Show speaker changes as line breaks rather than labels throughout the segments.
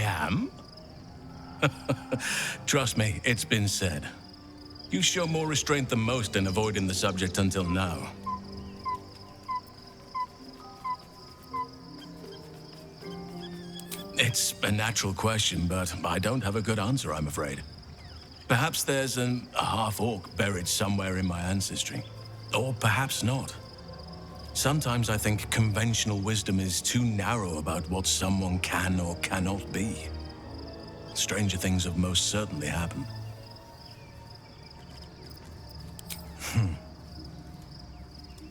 am? Trust me, it's been said. You show more restraint than most in avoiding the subject until now. It's a natural question, but I don't have a good answer, I'm afraid. Perhaps there's a half-orc buried somewhere in my ancestry. Or perhaps not. Sometimes I think conventional wisdom is too narrow about what someone can or cannot be. Stranger things have most certainly happened.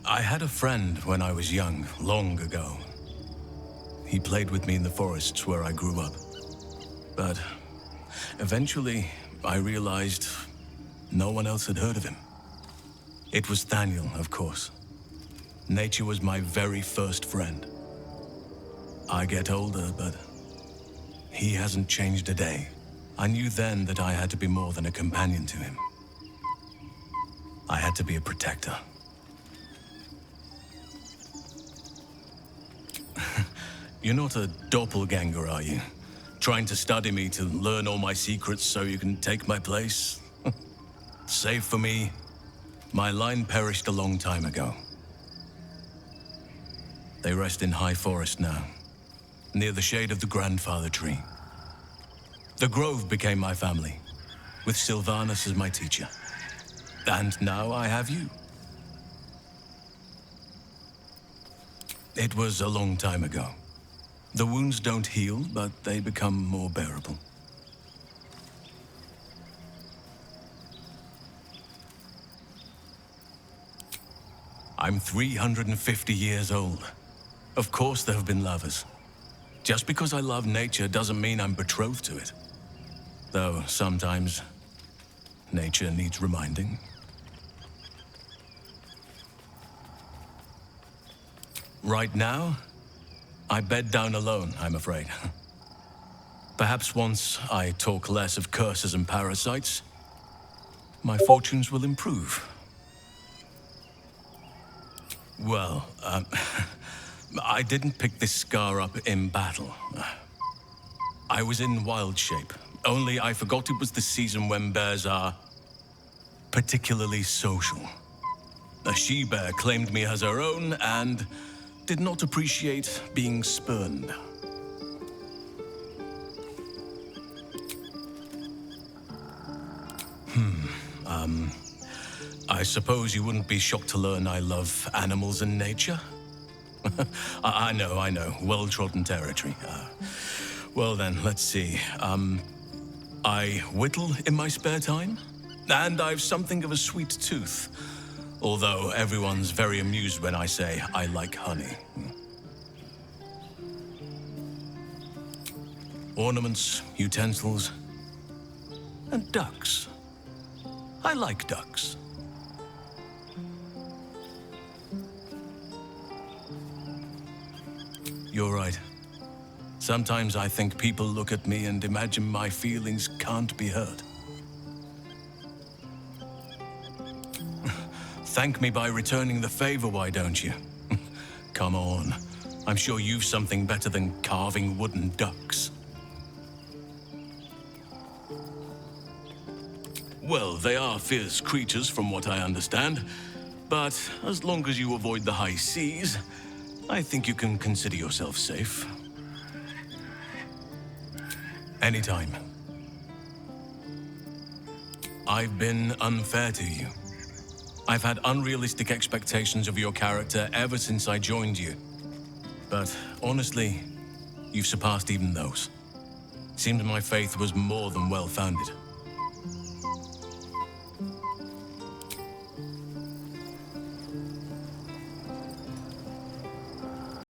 I had a friend when I was young, long ago. He played with me in the forests where I grew up. But eventually, I realized no one else had heard of him. It was Daniel, of course. Nature was my very first friend. I get older, but he hasn't changed a day. I knew then that I had to be more than a companion to him. I had to be a protector. You're not a doppelganger, are you? Trying to study me to learn all my secrets so you can take my place? Save for me, my line perished a long time ago. They rest in high forest now, near the shade of the grandfather tree. The grove became my family, with Sylvanus as my teacher. And now I have you. It was a long time ago. The wounds don't heal, but they become more bearable. I'm 350 years old. Of course there have been lovers. Just because I love nature doesn't mean I'm betrothed to it. Though sometimes, nature needs reminding. Right now, I bed down alone, I'm afraid. Perhaps once I talk less of curses and parasites, my fortunes will improve. Well, I didn't pick this scar up in battle. I was in wild shape, only I forgot it was the season when bears are particularly social. A she-bear claimed me as her own and did not appreciate being spurned. I suppose you wouldn't be shocked to learn I love animals and nature? I know, well-trodden territory. Well then, let's see. I whittle in my spare time, and I've something of a sweet tooth. Although everyone's very amused when I say I like honey. Ornaments, utensils, and ducks. I like ducks. You're right. Sometimes I think people look at me and imagine my feelings can't be hurt. Thank me by returning the favor, why don't you? Come on. I'm sure you've something better than carving wooden ducks. Well, they are fierce creatures from what I understand. But as long as you avoid the high seas, I think you can consider yourself safe. Anytime. I've been unfair to you. I've had unrealistic expectations of your character ever since I joined you. But honestly, you've surpassed even those. Seems my faith was more than well-founded.